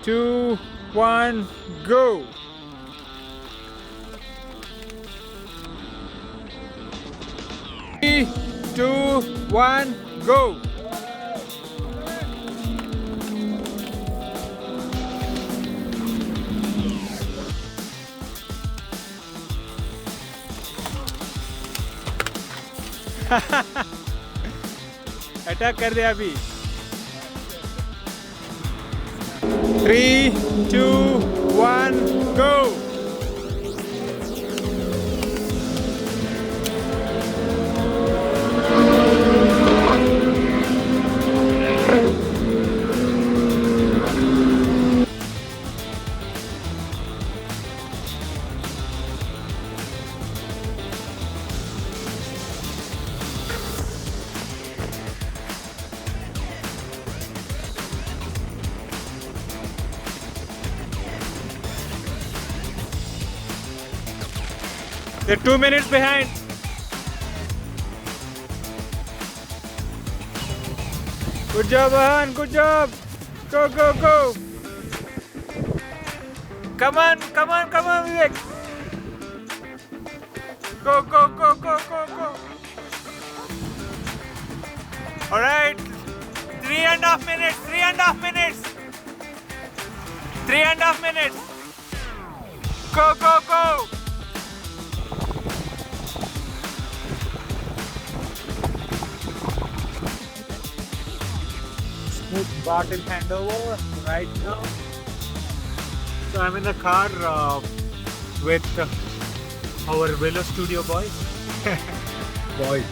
2, 1, go! 3, 2, 1, go! Attack कर दे अभी. 3, 2, 1, go! They're 2 minutes behind. Good job, Ahan. Good job. Go, go, go. Come on, come on, come on, Vivek. Go, go, go, go, go, go. All right. 3.5 minutes. 3.5 minutes. 3.5 minutes. Go, go, go. Smooth bottle handover right now. So I'm in the car with our Velo Studio boys. Boy.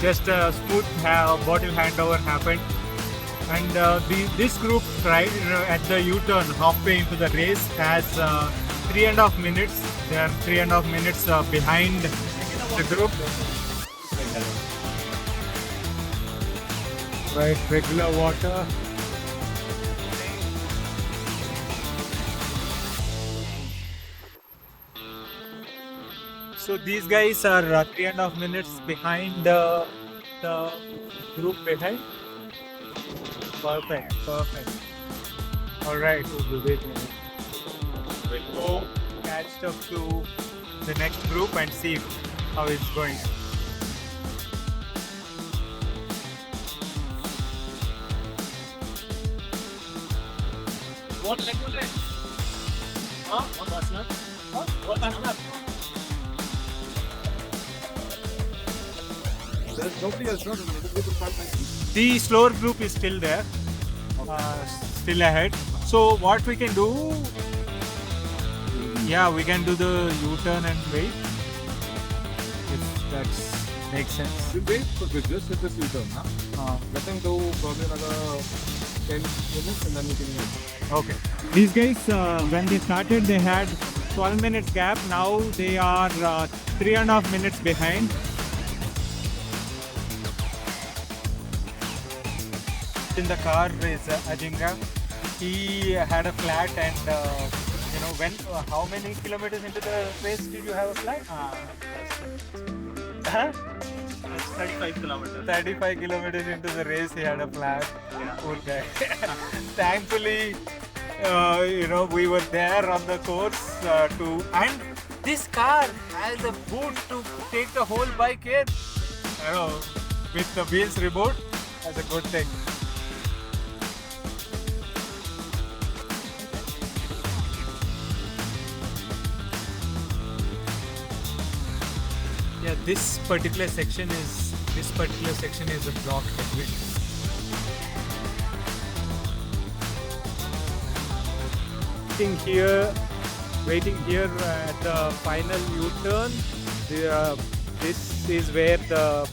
Just a smooth bottle handover happened. And this group right at the U-turn halfway into the race has 3.5 minutes. They are 3.5 minutes behind the group. Right, regular water. So these guys are 3.5 minutes behind the group behind. Perfect, perfect. All right, we'll go catch up to the next group and see how it's going. What language? Huh? What national? Huh? What national? There's nobody else, no? The slower group is still there, still ahead. So what we can do, yeah, we can do the U-turn and wait, if that makes sense. We wait for just hit this U-turn, huh? Let them go probably another 10 minutes and then we can move. Okay. These guys, when they started, they had 12 minutes gap. Now they are 3.5 minutes behind. In the car is Ajinga. He had a flat, and how many kilometers into the race did you have a flat? It's 35 kilometers. 35 kilometers into the race, he had a flat. Yeah. Poor guy. Thankfully, we were there on the course and this car has a boot to take the whole bike in. With the wheels reboot, that's a good thing. Yeah, this particular section is a block headwind. Waiting here at the final U-turn. This is where the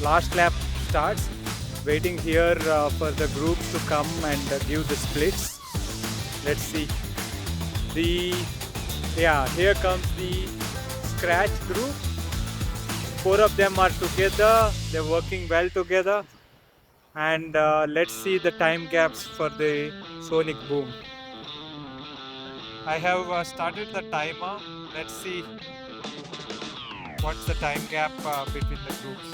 last lap starts. Waiting here for the groups to come and give the splits. Let's see. Here comes the scratch group. 4 of them are together. They're working well together. And let's see the time gaps for the Sonic Boom. I have started the timer. Let's see what's the time gap between the groups.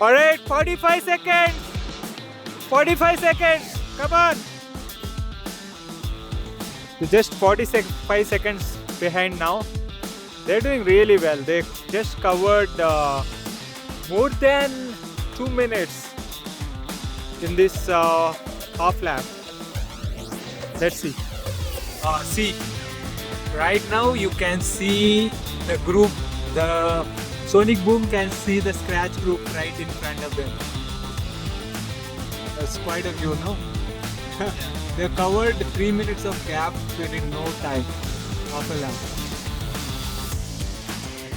Alright, 45 seconds. 45 seconds. Come on. You're just 45 seconds behind now. They're doing really well. They just covered more than 2 minutes in this half lap. Let's see. See, right now you can see the group. The Sonic Boom can see the scratch group right in front of them. That's quite a view, no? They covered 3 minutes of gap within no time. Half a lap.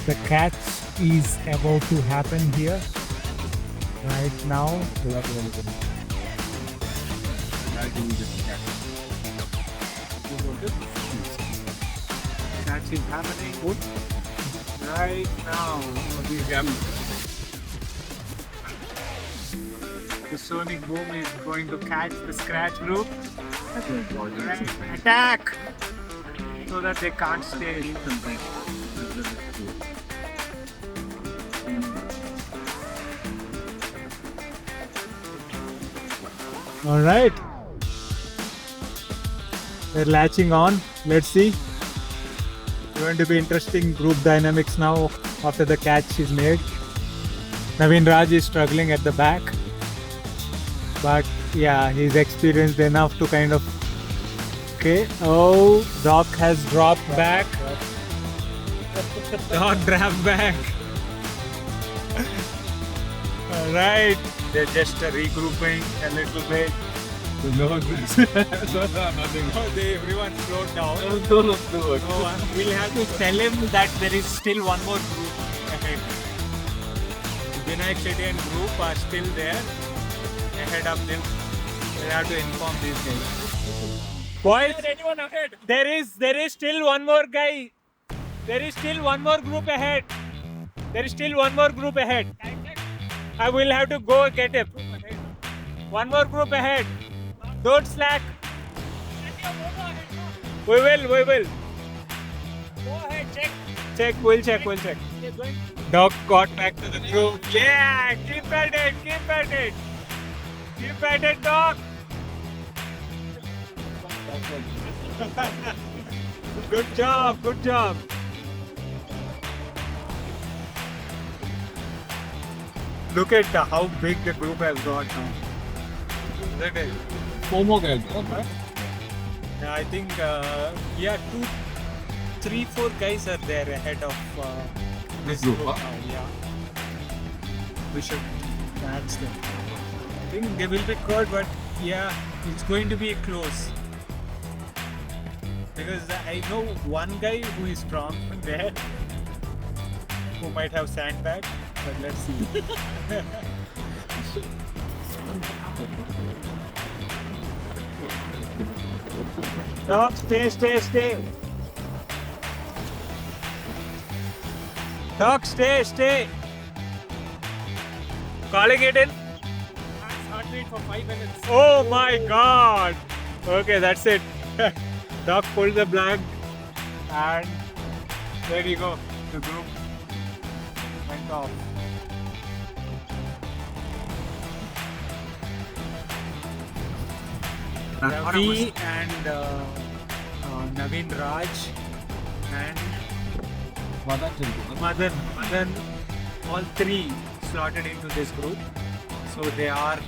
The catch is about to happen here. Right now. Catch is happening right now. The Sonic Boom is going to catch the scratch group. Right. Attack! So that they can't stay. All right. They're latching on. Let's see. It's going to be interesting group dynamics now after the catch is made. Naveen Raj is struggling at the back. But yeah, he's experienced enough to kind of... Okay. Oh, Doc has dropped back. Doc dropped back. All right. They're just regrouping a little bit. Nothing. Everyone slowed down. No. We'll have to tell him that there is still one more group ahead. Vinayak Shetty and group are still there ahead of them. We'll have to inform these guys. Boys, anyone ahead? There is still one more guy. There is still one more group ahead. There is still one more group ahead. I will have to go get him. One more group ahead. Don't slack. We will. Go ahead, check. We'll check. Doc got back to the group. Yeah, keep at it. Keep at it, Doc. Good job. Look at how big the group has got now. Isn't it? 4 more guys. Yeah, I think 4 guys are there ahead of This group, now. Yeah, we should catch them. I think they will be caught, but yeah, it's going to be close. Because I know one guy who is strong there, who might have sandbag, but let's see. No, stay. Doc, stay. Calling it in. Heart rate for 5 minutes. Oh my God. Okay, that's it. Doc pulled the plug, and there you go. The group went off. Ravi and Naveen Raj and Madan, all 3 slotted into this group. So they are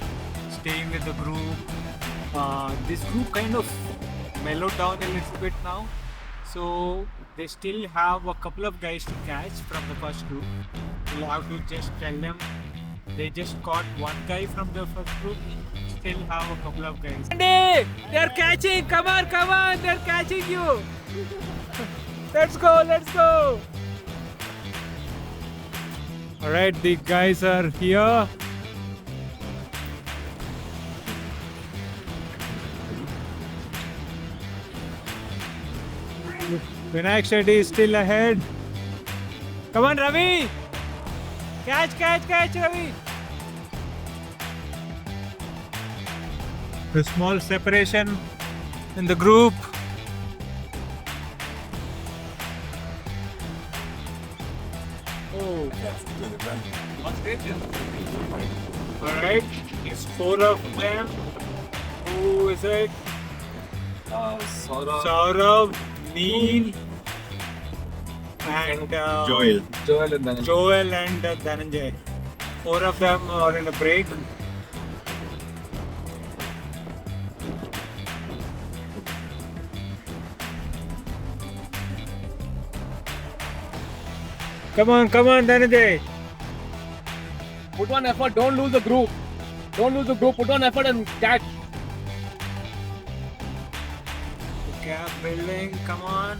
staying with the group. This group kind of mellowed down a little bit now. So they still have a couple of guys to catch from the first group. We'll have to just tell them they just caught one guy from the first group. Still have a couple of guys. Andy, they're catching. Come on. They're catching you. Let's go. All right, the guys are here. Vinayak Shetty is still ahead. Come on, Ravi. Catch, Ravi. A small separation in the group. Oh, that's good. Alright, it's 4 of them. Who is it? Saurav, Neil, and Joel and then Joel and Dhananjay. 4 of them are in a break. Come on, Dhananjay. Put one effort, don't lose the group. Don't lose the group, put one effort and catch. Gap building, come on.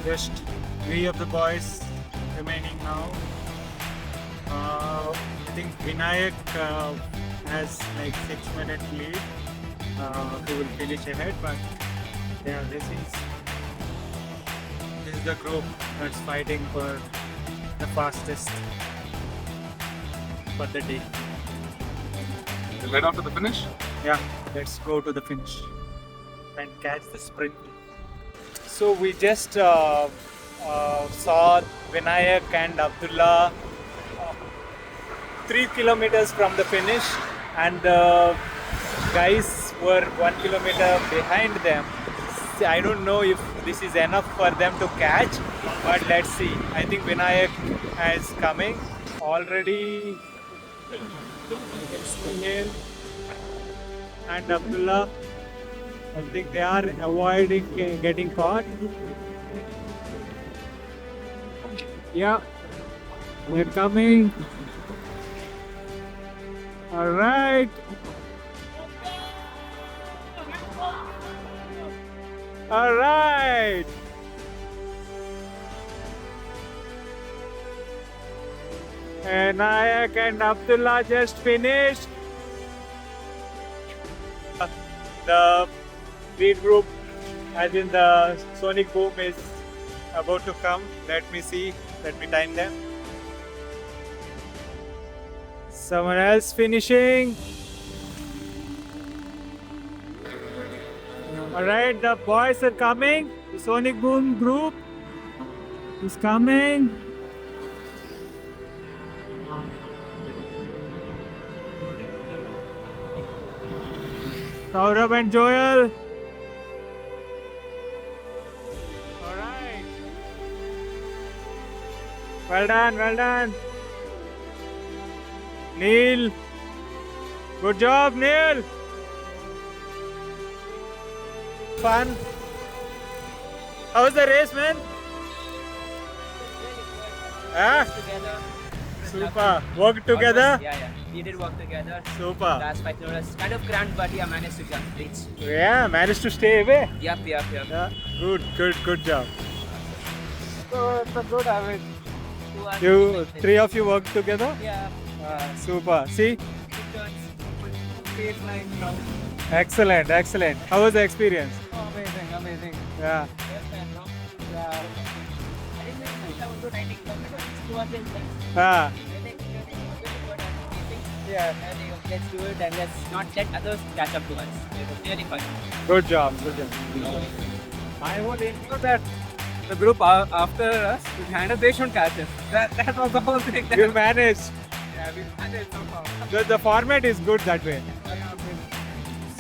Just 3 of the boys remaining now. I think Vinayak has like 6-minute lead. He will finish ahead, but yeah, this is the group that's fighting for the fastest for the day. right after the finish. Yeah, let's go to the finish and catch the sprint. So we just saw Vinayak and Abdullah 3 kilometers from the finish, and the guys were 1 kilometer behind them. I don't know if this is enough for them to catch, but let's see. I think Vinayak is coming already. Sunil and Abdullah, I think they are avoiding getting caught. Yeah, they're coming. All right. All right. And Nayak and Abdullah just finished. The lead group, as in the Sonic Boom, is about to come. Let me see. Let me time them. Someone else finishing. Alright, the boys are coming. The Sonic Boom group is coming. Saurabh and Joel. Alright. Well done, well done. Neil. Good job, Neil. Fun. How was the race, man? Ah, Together. super. Work together? Yeah. We did work together. Super. Last 5 kilometers. Kind of cramped, but yeah, managed to reach. Yeah, managed to stay away. Yep. Yeah, good job. So it's a good average. 2 hours, You, 6 minutes. 3 of you work together? Yeah. Super. See? 2 turns. Straight line from. Excellent. How was the experience? Oh, amazing. Yeah. Left and wrong. Yeah. I think we have to 90 kilometers. 2 hours and Ah, Yeah. let's do it and let's not let others catch up to us. It was really fun. good job. I would include that the group after us, they should catch us. That was the whole thing. You managed. Yeah, we managed somehow. The format is good that way.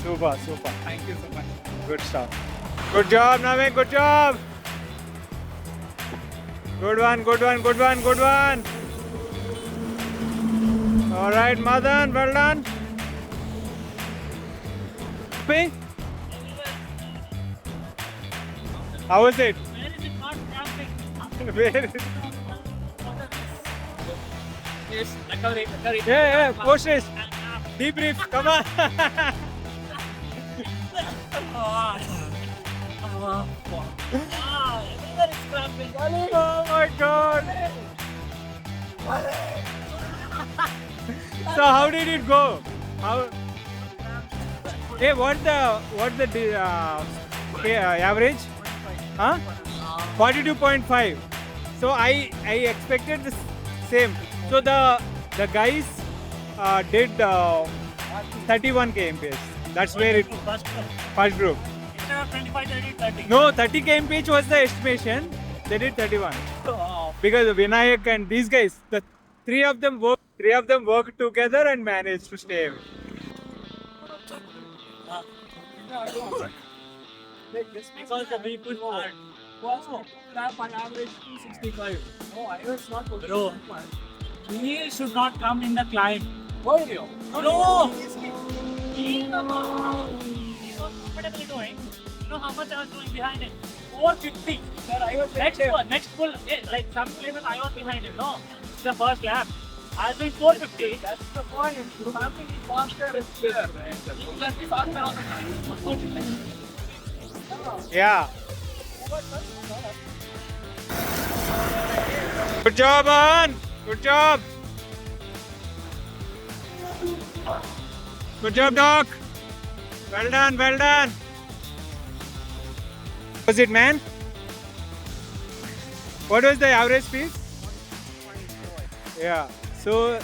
Super. Thank you so much. Good stuff. Good job, Naveen. Good job. Good one. All right, Madan. Well done. Pay. How was it? Where is it? Yes, recovery. Yeah. Post race. Debrief. Come on. Oh my God. So how did it go? How? Hey, what the average? Huh? 42.5. So I expected the same. So the guys did 31 kmph. That's where it first group. No, 30 kmph was the estimation. They did 31. because Vinayak and these guys, the three of them worked together and managed to stay away. Because the people are. Also, tap on average 265. No, I was not. Bro, he should not come in the climb. Why do you? No! He's not comfortably doing. You know how much I was doing behind him? 450. Next pull, like some places I was behind him. No, it's the first lap. I was doing 450. That's the point. Something is faster is clear. You can be faster on the time. Yeah. Good job, An. Good job. Good job, Doc. Well done, well done. Was it, man? What was the average speed? Yeah. So,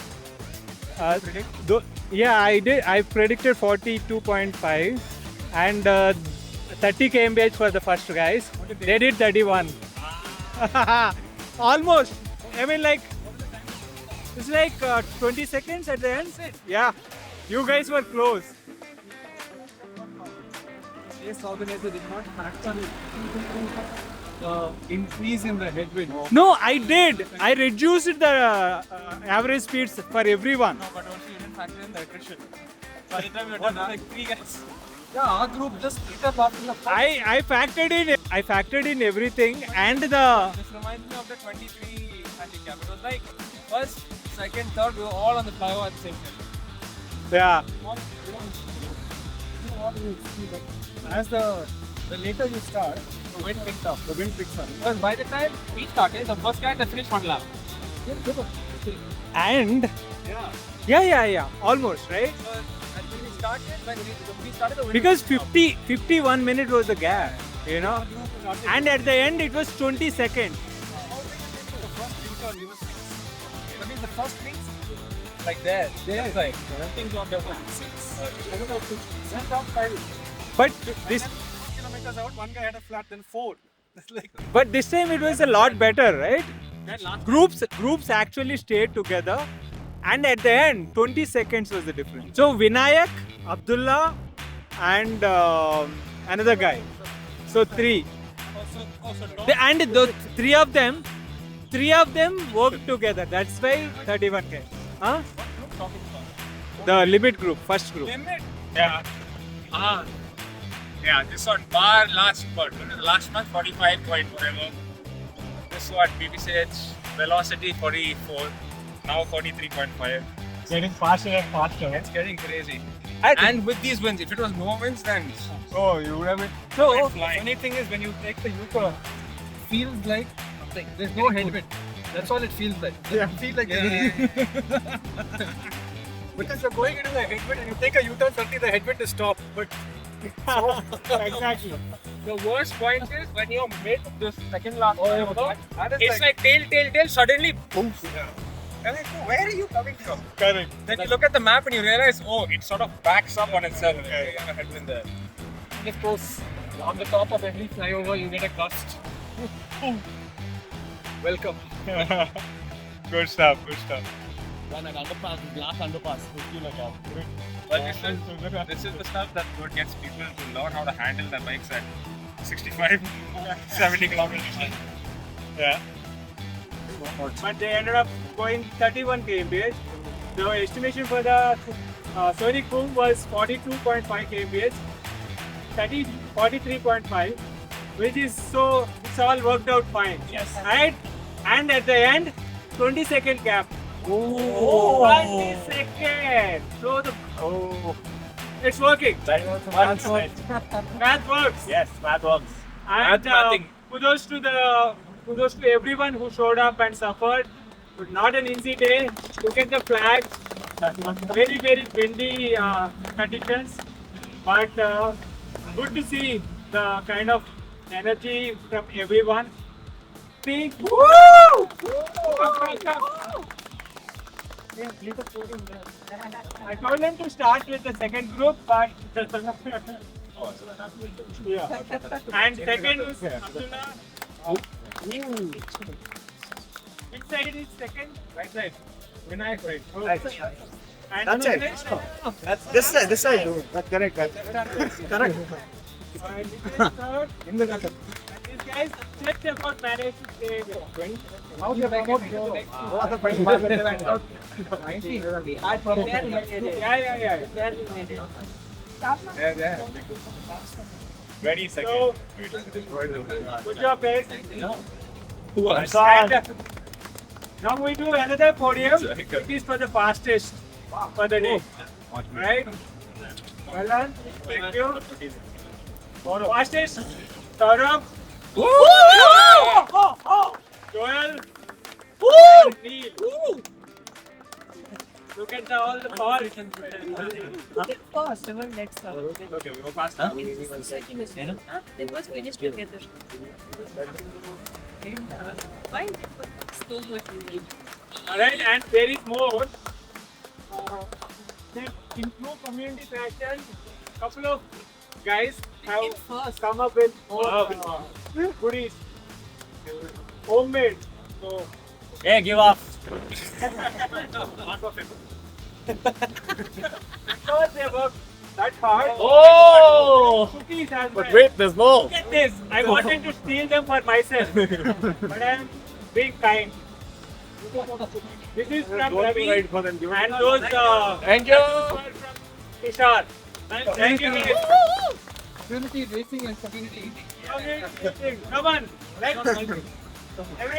yeah, I did. I predicted 42.5 and 30 kmph for the first guys. They did 31. Almost. I mean, like, it's like 20 seconds at the end. Yeah. You guys were close. Race organizer did not factor in the increase in the headwind. No, I did. I reduced the average speeds for everyone. No, but also you didn't factor in the attrition. By the time you're done, like 3 guys. Yeah, our group just split up after the first. I factored in everything and the This reminds me of the 23 handicap. It was like first, second, third, we were all on the flyover at the same time. yeah. As the later you start, the wind picks up. The wind picks up. Because by the time we started, the first guy had finished 1 lap. And yeah, almost, right? So, and when we started, the wind Because picked up. 51 minutes was the gap, you know. And at the end it was 20 seconds. How did you get to the first U-turn? We were 6. I mean, the first things, like there, like, things on the 6. But this 4 kilometers out, one guy had a flat, then 4. That's like, but this time it was a lot better, right? that last Groups actually stayed together, and at the end 20 seconds was the difference. So Vinayak, Abdullah, and another guy. So 3. also And the three of them worked together. That's why 31k. Huh? talking about. The limit group, first group. Yeah. Yeah, this one bar last month 45 point whatever. This one BBCH velocity 44, now 43.5. Getting faster and faster. It's getting crazy. I- And with these wins, if it was no wins, then Oh, you would have been So flying. funny thing is when you take the U-turn, feels like there's no headwind. That's all it feels like. Yeah. It feels like because you're going into the headwind and you take a U-turn, suddenly the headwind is stopped. But exactly. The worst point is when you mid this second last that is it's like tail, suddenly boom. And like, where are you coming from? Correct. Then you look at the map and you realize, oh, it sort of backs up on itself. Okay. You have a headwind there. And of course, on the top of every flyover, you get a gust. Welcome. Good stuff. One an underpass, glass underpass. But this is the stuff that what gets people to learn how to handle their bikes at 65, 70 kilometers. Yeah. But they ended up going 31 kmph. The estimation for the Sonic Boom was 42.5 kmph, 43.5, which is so it's all worked out fine. Yes. Right? And at the end, 20-second gap. Oh. 20 seconds. So it's working. Math Math works. Yes, math works. And Mathing. kudos to everyone who showed up and suffered. But not an easy day. Look at the flags. Very, very windy conditions. But good to see the kind of energy from everyone. See? Woo! I told them to start with the second group, but yeah. And second was Abdullah. Which side is second? Right side. Vinayak right. And That's it. This side. That's correct. Correct. Third. In the gutter. These guys just about managed to stay. Now they are promote. What the point? 90. Yeah. Yeah. Very second. So, good job, guys. was? And, now we do another podium. It is for the fastest for the day. Right? Well done. Thank you. Fastest. Saurabh. Joel. And Neil. Look at all the cars. Fast, our next up. Okay, we go fast. They must finish together. Why so much? Alright, and there is more. To improve community fashion, couple of guys have come up with more goodies. Homemade. So, Hey, give up. because they work that hard. Oh! Cookies as well. But wait, there's more. Look at this. I wanted to steal them for myself, but I am being kind. This is from Ravi, and those Thank you. are from Kishore. Thank you, guys. Community racing and community eating. Come on, let's.